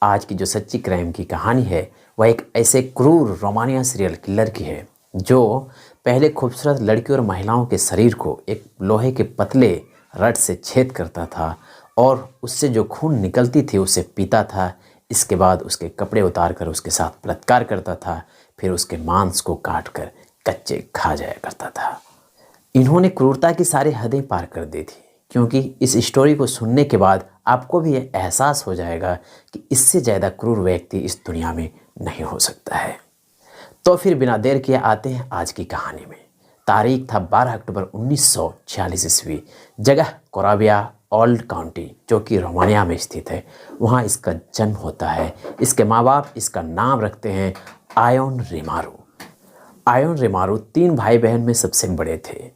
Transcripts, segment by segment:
आज की जो सच्ची क्राइम की कहानी है वह एक ऐसे क्रूर रोमानिया सीरियल किलर की है जो पहले खूबसूरत लड़की और महिलाओं के शरीर को एक लोहे के पतले रड से छेद करता था और उससे जो खून निकलती थी उसे पीता था। इसके बाद उसके कपड़े उतार कर उसके साथ बलात्कार करता था, फिर उसके मांस को काट कर कच्चे खा जाया करता था। इन्होंने क्रूरता की सारी हदें पार कर दी थी, क्योंकि इस स्टोरी को सुनने के बाद आपको भी यह एहसास हो जाएगा कि इससे ज़्यादा क्रूर व्यक्ति इस दुनिया में नहीं हो सकता है। तो फिर बिना देर किए आते हैं आज की कहानी में। तारीख था 12 अक्टूबर 1946 ईस्वी। जगह कोराबिया ओल्ड काउंटी जो कि रोमानिया में स्थित है, वहाँ इसका जन्म होता है। इसके माँ बाप इसका नाम रखते हैं आयोन रिमारू। आयोन रिमारू 3 भाई बहन में सबसे बड़े थे।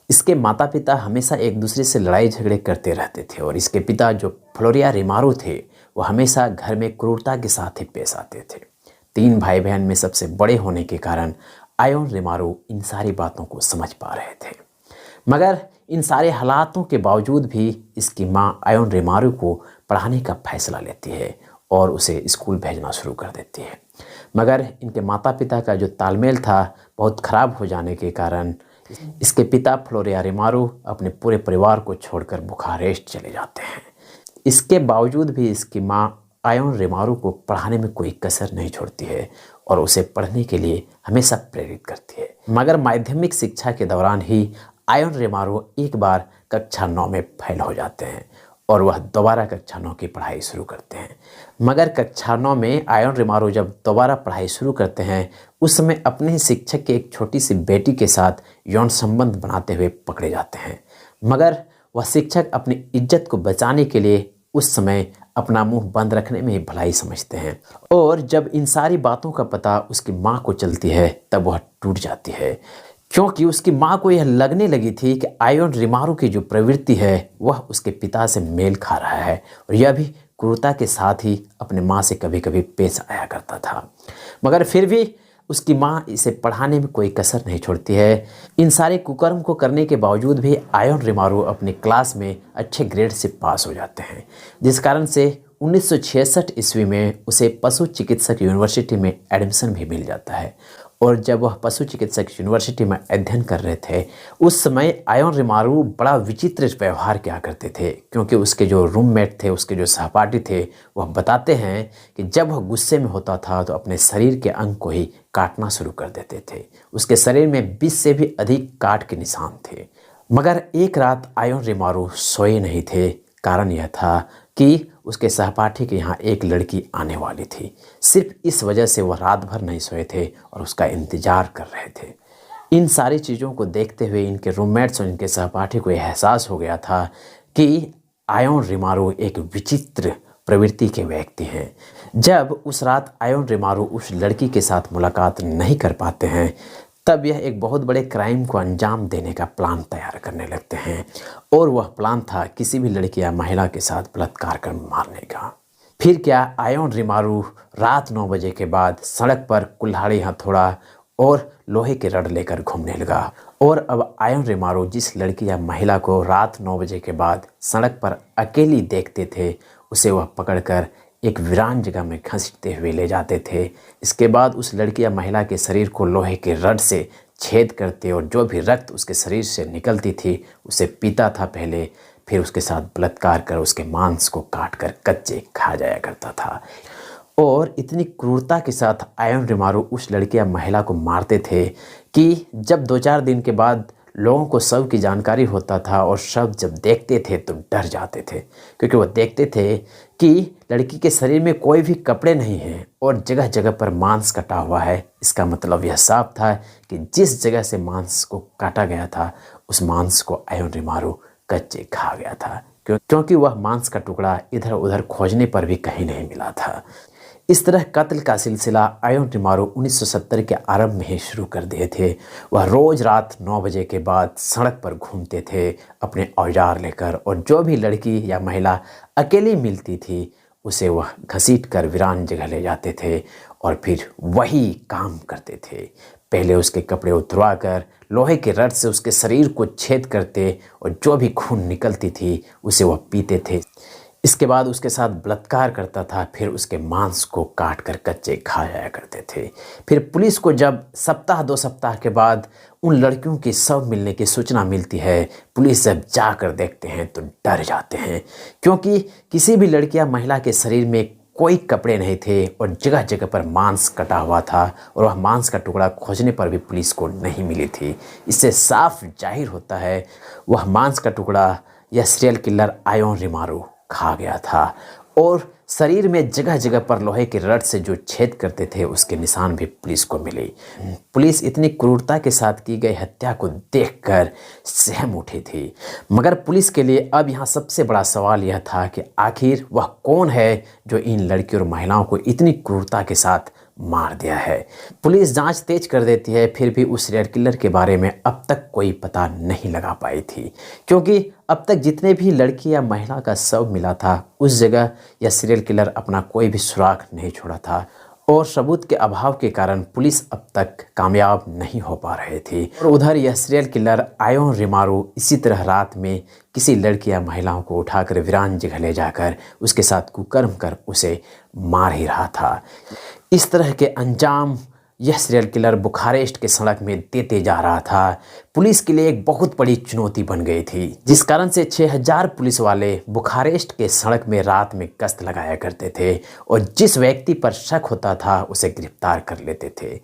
इसके माता पिता हमेशा एक दूसरे से लड़ाई झगड़े करते रहते थे और इसके पिता जो फ्लोरिया रिमारू थे वो हमेशा घर में क्रूरता के साथ ही पेश आते थे। 3 भाई बहन में सबसे बड़े होने के कारण आयोन रिमारू इन सारी बातों को समझ पा रहे थे, मगर इन सारे हालातों के बावजूद भी इसकी माँ आयोन रिमारू को पढ़ाने का फैसला लेती है और उसे स्कूल भेजना शुरू कर देती है। मगर इनके माता पिता का जो तालमेल था बहुत ख़राब हो जाने के कारण इसके पिता फ्लोरिया रिमारू अपने पूरे परिवार को छोड़कर बुखारेस्ट चले जाते हैं। इसके बावजूद भी इसकी माँ आयोन रिमारू को पढ़ाने में कोई कसर नहीं छोड़ती है और उसे पढ़ने के लिए हमेशा प्रेरित करती है। मगर माध्यमिक शिक्षा के दौरान ही आयोन रिमारू एक बार कक्षा 9 में फेल हो जाते हैं और वह दोबारा कक्षा 9 की पढ़ाई शुरू करते हैं। मगर कक्षा 9 में आयोन रिमारू जब दोबारा पढ़ाई शुरू करते हैं उस समय अपने ही शिक्षक के एक छोटी सी बेटी के साथ यौन संबंध बनाते हुए पकड़े जाते हैं। मगर वह शिक्षक अपनी इज्जत को बचाने के लिए उस समय अपना मुंह बंद रखने में ही भलाई समझते हैं और जब इन सारी बातों का पता उसकी माँ को चलती है तब वह टूट जाती है, क्योंकि उसकी माँ को यह लगने लगी थी कि आयोन रिमारू की जो प्रवृत्ति है वह उसके पिता से मेल खा रहा है और यह भी क्रूरता के साथ ही अपने माँ से कभी कभी पेश आया करता था। मगर फिर भी उसकी माँ इसे पढ़ाने में कोई कसर नहीं छोड़ती है। इन सारे कुकर्म को करने के बावजूद भी आयोन रिमारू अपने क्लास में अच्छे ग्रेड से पास हो जाते हैं, जिस कारण से 1966 ईस्वी में उसे पशु चिकित्सक यूनिवर्सिटी में एडमिशन भी मिल जाता है। और जब वह पशु चिकित्सक यूनिवर्सिटी में अध्ययन कर रहे थे उस समय आयोन रिमारू बड़ा विचित्र व्यवहार किया करते थे, क्योंकि उसके जो रूममेट थे, उसके जो सहपाठी थे, वह बताते हैं कि जब वह गुस्से में होता था तो अपने शरीर के अंग को ही काटना शुरू कर देते थे। उसके शरीर में 20 से भी अधिक काट के निशान थे। मगर एक रात आयोन रिमारू सोए नहीं थे। कारण यह था कि उसके सहपाठी के यहाँ एक लड़की आने वाली थी। सिर्फ इस वजह से वह रात भर नहीं सोए थे और उसका इंतजार कर रहे थे। इन सारी चीज़ों को देखते हुए इनके रूममेट्स और इनके सहपाठी को यह एहसास हो गया था कि आयोन रिमारू एक विचित्र प्रवृत्ति के व्यक्ति हैं। जब उस रात आयोन रिमारू उस लड़की के साथ मुलाकात नहीं कर पाते हैं तब यह एक बहुत बड़े क्राइम को अंजाम देने का प्लान तैयार करने लगते हैं और वह प्लान था किसी भी लड़की या महिला के साथ बलात्कार कर मारने का। फिर क्या, आयोन रिमारू रात 9 बजे के बाद सड़क पर कुल्हाड़ी हथौड़ा और लोहे के रड लेकर घूमने लगा और अब आयोन रिमारू जिस लड़की या महिला को रात 9 बजे के बाद सड़क पर अकेली देखते थे उसे वह पकड़कर एक वीरान जगह में घसीटते हुए ले जाते थे। इसके बाद उस लड़की या महिला के शरीर को लोहे के रड से छेद करते और जो भी रक्त उसके शरीर से निकलती थी उसे पीता था पहले, फिर उसके साथ बलात्कार कर उसके मांस को काट कर कच्चे खा जाया करता था। और इतनी क्रूरता के साथ आयोन रिमारू उस लड़की या महिला को मारते थे कि जब 2-4 दिन के बाद लोगों को शव की जानकारी होता था और शव जब देखते थे तो डर जाते थे, क्योंकि वो देखते थे कि लड़की के शरीर में कोई भी कपड़े नहीं हैं और जगह जगह पर मांस कटा हुआ है। इसका मतलब यह साफ था कि जिस जगह से मांस को काटा गया था उस मांस को आयोन रिमारू कच्चे खा गया था, क्योंकि वह मांस का टुकड़ा इधर उधर खोजने पर भी कहीं नहीं मिला था। इस तरह कत्ल का सिलसिला आयोन रिमारू 1970 के आरंभ में ही शुरू कर दिए थे। वह रोज़ रात 9 बजे के बाद सड़क पर घूमते थे अपने औजार लेकर और जो भी लड़की या महिला अकेली मिलती थी उसे वह घसीट कर वीरान जगह ले जाते थे और फिर वही काम करते थे। पहले उसके कपड़े उतरवा कर लोहे के रड से उसके शरीर को छेद करते और जो भी खून निकलती थी उसे वह पीते थे। इसके बाद उसके साथ बलात्कार करता था, फिर उसके मांस को काट कर कच्चे खा जाया करते थे। फिर पुलिस को जब सप्ताह 2 सप्ताह के बाद उन लड़कियों के शव मिलने की सूचना मिलती है, पुलिस जब जाकर देखते हैं तो डर जाते हैं, क्योंकि किसी भी लड़की या महिला के शरीर में कोई कपड़े नहीं थे और जगह जगह पर मांस कटा हुआ था और वह मांस का टुकड़ा खोजने पर भी पुलिस को नहीं मिली थी। इससे साफ जाहिर होता है वह मांस का टुकड़ा यह सीरियल किलर आयोन रिमारू खा गया था और शरीर में जगह जगह पर लोहे के रड से जो छेद करते थे उसके निशान भी पुलिस को मिले। पुलिस इतनी क्रूरता के साथ की गई हत्या को देखकर सहम उठी थी, मगर पुलिस के लिए अब यहाँ सबसे बड़ा सवाल यह था कि आखिर वह कौन है जो इन लड़कियों और महिलाओं को इतनी क्रूरता के साथ मार दिया है। पुलिस जांच तेज कर देती है, फिर भी उस सीरियल किलर के बारे में अब तक कोई पता नहीं लगा पाई थी, क्योंकि अब तक जितने भी लड़की या महिला का शव मिला था उस जगह यह सीरियल किलर अपना कोई भी सुराग नहीं छोड़ा था और सबूत के अभाव के कारण पुलिस अब तक कामयाब नहीं हो पा रही थी। और उधर यह सीरियल किलर आयोन रिमारू इसी तरह रात में किसी लड़की या महिलाओं को उठाकर वीरान जगह ले जाकर उसके साथ कुकर्म कर उसे मार ही रहा था। इस तरह के अंजाम यह सीरियल किलर बुखारेस्ट के सड़क में देते जा रहा था। पुलिस के लिए एक बहुत बड़ी चुनौती बन गई थी, जिस कारण से 6000 पुलिस वाले बुखारेस्ट के सड़क में रात में गश्त लगाया करते थे और जिस व्यक्ति पर शक होता था उसे गिरफ्तार कर लेते थे।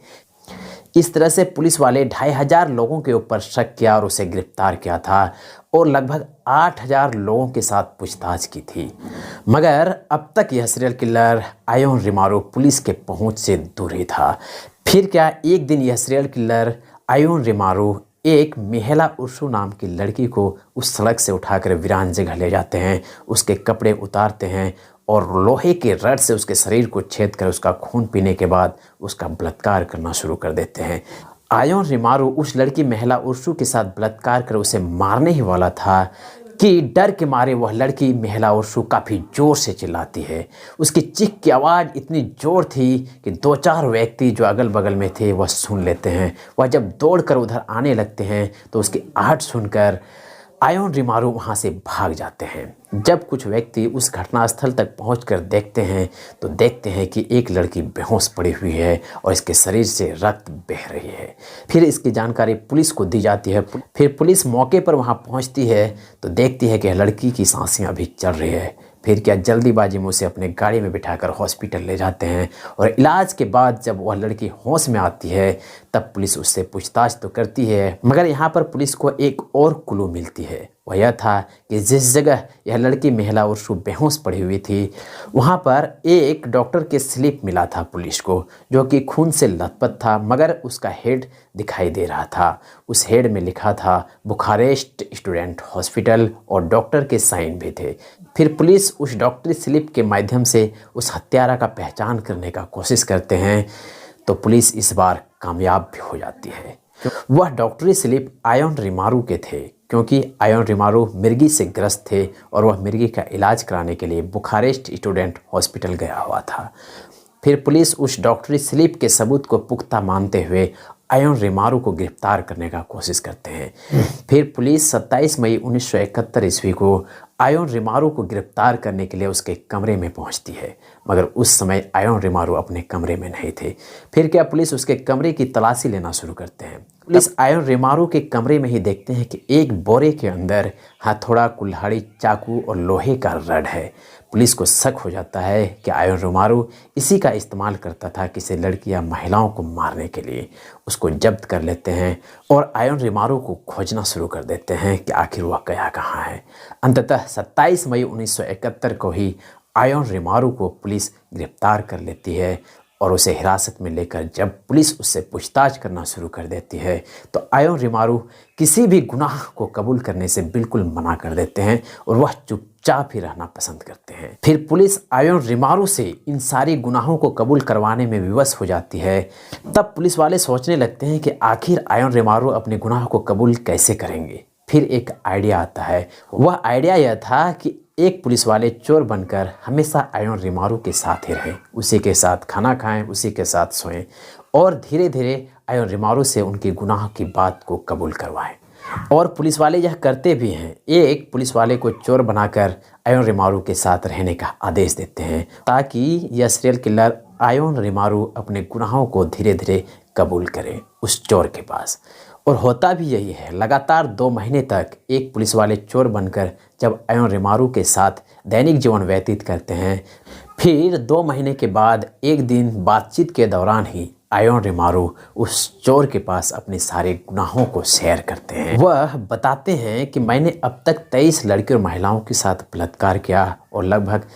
इस तरह से पुलिस वाले 2500 लोगों के ऊपर शक किया और उसे गिरफ्तार किया था और लगभग 8000 लोगों के साथ पूछताछ की थी, मगर अब तक यह सीरियल किलर आयोन रिमारू पुलिस के पहुंच से दूर ही था। फिर क्या एक दिन यह सीरियल किलर आयोन रिमारू एक मिहेला उर्सू नाम की लड़की को उस सड़क से उठाकर वीरान जगह ले जाते हैं, उसके कपड़े उतारते हैं और लोहे के रड से उसके शरीर को छेद कर उसका खून पीने के बाद उसका बलात्कार करना शुरू कर देते हैं। आयोन रिमारू उस लड़की मिहेला उर्सू के साथ बलात्कार कर उसे मारने ही वाला था कि डर के मारे वह लड़की मिहेला उर्सू काफ़ी ज़ोर से चिल्लाती है। उसकी चीख की आवाज़ इतनी ज़ोर थी कि 2-4 व्यक्ति जो अगल बगल में थे वह सुन लेते हैं। वह जब दौड़कर उधर आने लगते हैं तो उसकी आहट सुनकर आयोन रिमारू वहाँ से भाग जाते हैं। जब कुछ व्यक्ति उस घटनास्थल तक पहुंचकर देखते हैं तो देखते हैं कि एक लड़की बेहोश पड़ी हुई है और इसके शरीर से रक्त बह रही है। फिर इसकी जानकारी पुलिस को दी जाती है। फिर पुलिस मौके पर वहाँ पहुँचती है तो देखती है कि लड़की की सांसें अभी चल रही है। फिर क्या जल्दीबाजी में उसे अपने गाड़ी में बिठाकर हॉस्पिटल ले जाते हैं और इलाज के बाद जब वह लड़की होश में आती है तब पुलिस उससे पूछताछ तो करती है, मगर यहाँ पर पुलिस को एक और क्लू मिलती है। वह यह था कि जिस जगह यह लड़की मिहेला उर्सू बेहोश पड़ी हुई थी वहाँ पर एक डॉक्टर के स्लिप मिला था पुलिस को, जो कि खून से लथपथ था, मगर उसका हेड दिखाई दे रहा था। उस हेड में लिखा था बुखारेस्ट स्टूडेंट हॉस्पिटल और डॉक्टर के साइन भी थे। फिर पुलिस उस डॉक्टरी स्लिप के माध्यम से उस हत्यारा का पहचान करने का कोशिश करते हैं तो पुलिस इस बार कामयाब भी हो जाती है। वह डॉक्टरी स्लिप आयोन रिमारू के थे, क्योंकि आयोन रिमारू मिर्गी से ग्रस्त थे और वह मिर्गी का इलाज कराने के लिए बुखारेस्ट स्टूडेंट हॉस्पिटल गया हुआ था। फिर पुलिस उस डॉक्टरी स्लिप के सबूत को पुख्ता मानते हुए आयोन रिमारू को गिरफ्तार करने का कोशिश करते हैं। फिर पुलिस 27 मई 1971 ईस्वी को आयोन रिमारू को गिरफ्तार करने के लिए उसके कमरे में पहुंचती है, मगर उस समय आयोन रिमारू अपने कमरे में नहीं थे। फिर क्या पुलिस उसके कमरे की तलाशी लेना शुरू करते हैं। पुलिस आयोन रिमारू के कमरे में ही देखते हैं कि एक बोरे के अंदर हथौड़ा, कुल्हाड़ी, चाकू और लोहे का रड है। पुलिस को शक हो जाता है कि आयोन रिमारू इसी का इस्तेमाल करता था किसी लड़की या महिलाओं को मारने के लिए। उसको जब्त कर लेते हैं और आयोन रिमारू को खोजना शुरू कर देते हैं कि आखिर वह गया कहाँ है। अंततः 27 मई 1971 को ही आयोन रिमारू को पुलिस गिरफ्तार कर लेती है और उसे हिरासत में लेकर जब पुलिस उससे पूछताछ करना शुरू कर देती है तो आयोन रिमारू किसी भी गुनाह को कबूल करने से बिल्कुल मना कर देते हैं और वह चुपचाप ही रहना पसंद करते हैं। फिर पुलिस आयोन रिमारू से इन सारी गुनाहों को कबूल करवाने में विवश हो जाती है। तब पुलिस वाले सोचने लगते हैं कि आखिर आयोन रिमारू अपने गुनाह को कबूल कैसे करेंगे। फिर एक आइडिया आता है। वह आइडिया यह था कि एक पुलिस वाले चोर बनकर हमेशा आयोन रिमारू के साथ ही रहें, उसी के साथ खाना खाएं, उसी के साथ सोएं और धीरे धीरे आयोन रिमारू से उनके गुनाह की बात को कबूल करवाएं। और पुलिस वाले यह करते भी हैं। एक पुलिस वाले को चोर बनाकर आयोन रिमारू के साथ रहने का आदेश देते हैं ताकि यह सीरियल किलर आयोन रिमारू अपने गुनाहों को धीरे धीरे कबूल करे उस चोर के पास। और होता भी यही है। लगातार 2 महीने तक एक पुलिस वाले चोर बनकर जब आयोन रिमारू के साथ दैनिक जीवन व्यतीत करते हैं, फिर 2 महीने के बाद एक दिन बातचीत के दौरान ही आयोन रिमारू उस चोर के पास अपने सारे गुनाहों को शेयर करते हैं। वह बताते हैं कि मैंने अब तक 23 लड़की और महिलाओं के साथ बलात्कार किया और लगभग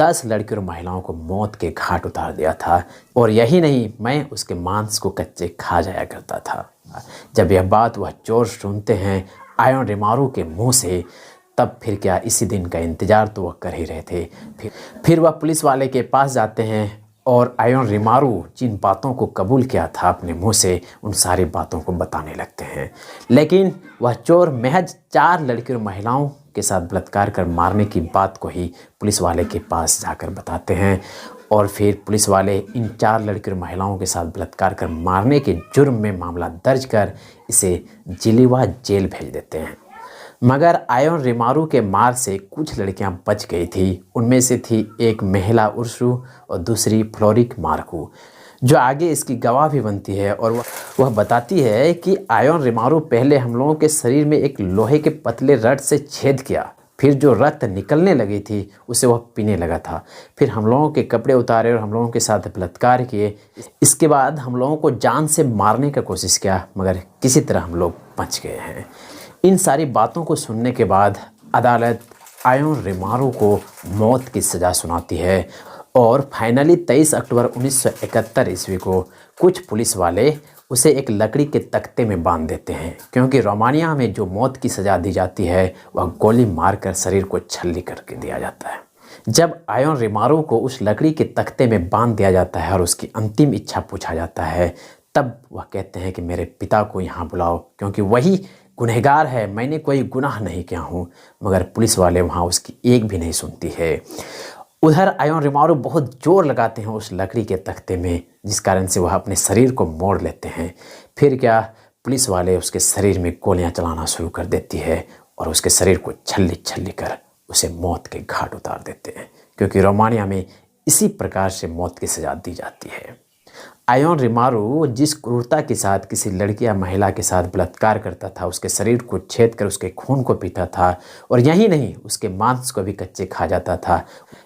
10 लड़की और महिलाओं को मौत के घाट उतार दिया था। और यही नहीं, मैं उसके मांस को कच्चे खा जाया करता था। जब यह बात वह चोर सुनते हैं आयोन रिमारू के मुंह से, तब फिर क्या इसी दिन का इंतज़ार तो वह कर ही रहे थे। फिर वह पुलिस वाले के पास जाते हैं और आयोन रिमारू जिन बातों को कबूल किया था अपने मुंह से, उन सारी बातों को बताने लगते हैं। लेकिन वह चोर महज 4 लड़की और महिलाओं के साथ बलात्कार कर मारने की बात को ही पुलिस वाले के पास जाकर बताते हैं। और फिर पुलिस वाले इन 4 लड़की और महिलाओं के साथ बलात्कार कर मारने के जुर्म में मामला दर्ज कर इसे जिलीवा जेल भेज देते हैं। मगर आयोन रिमारू के मार से कुछ लड़कियां बच गई थी। उनमें से थी एक महिला उर्सू और दूसरी फ्लोरिक मार्कू, जो आगे इसकी गवाह भी बनती है। और वह बताती है कि आयोन रिमारू पहले हम लोगों के शरीर में एक लोहे के पतले रड से छेद किया, फिर जो रक्त निकलने लगी थी उसे वह पीने लगा था। फिर हम लोगों के कपड़े उतारे और हम लोगों के साथ बलात्कार किए। इसके बाद हम लोगों को जान से मारने का कोशिश किया, मगर किसी तरह हम लोग बच गए हैं। इन सारी बातों को सुनने के बाद अदालत आयोन रिमारू को मौत की सज़ा सुनाती है। और फाइनली 23 अक्टूबर 1971 ईस्वी को कुछ पुलिस वाले उसे एक लकड़ी के तख्ते में बांध देते हैं, क्योंकि रोमानिया में जो मौत की सज़ा दी जाती है वह गोली मारकर शरीर को छल्ली करके दिया जाता है। जब आयोन रिमारू को उस लकड़ी के तख्ते में बांध दिया जाता है और उसकी अंतिम इच्छा पूछा जाता है, तब वह कहते हैं कि मेरे पिता को यहाँ बुलाओ, क्योंकि वही गुनहगार है, मैंने कोई गुनाह नहीं किया हूँ। मगर पुलिस वाले वहाँ उसकी एक भी नहीं सुनती है। उधर आयोन रिमारू बहुत जोर लगाते हैं उस लकड़ी के तख्ते में, जिस कारण से वह अपने शरीर को मोड़ लेते हैं। फिर क्या, पुलिस वाले उसके शरीर में गोलियां चलाना शुरू कर देती है और उसके शरीर को छल्ली छल्ली कर उसे मौत के घाट उतार देते हैं, क्योंकि रोमानिया में इसी प्रकार से मौत की सज़ा दी जाती है। आयोन रिमारू जिस क्रूरता के साथ किसी लड़की या महिला के साथ बलात्कार करता था, उसके शरीर को छेद कर उसके खून को पीता था और यही नहीं, उसके मांस को भी कच्चे खा जाता था।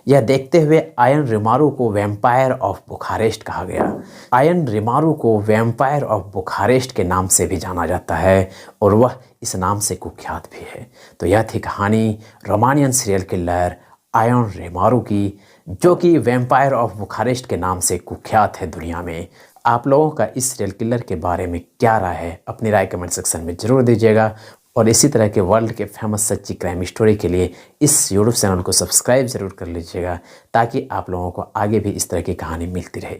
यह देखते हुए आयोन रिमारू को वैम्पायर ऑफ बुखारेस्ट कहा गया। आयोन रिमारू को वैम्पायर ऑफ बुखारेस्ट के नाम से भी जाना जाता है और वह इस नाम से कुख्यात भी है। तो यह थी कहानी रोमानियन सीरियल किलर आयोन रिमारू की, जो कि वैम्पायर ऑफ बुखारेस्ट के नाम से कुख्यात है दुनिया में। आप लोगों का इस सीरियल किलर के बारे में क्या राय है, अपनी राय कमेंट सेक्शन में ज़रूर दीजिएगा। और इसी तरह के वर्ल्ड के फेमस सच्ची क्राइम स्टोरी के लिए इस यूट्यूब चैनल को सब्सक्राइब ज़रूर कर लीजिएगा, ताकि आप लोगों को आगे भी इस तरह की कहानी मिलती रहे।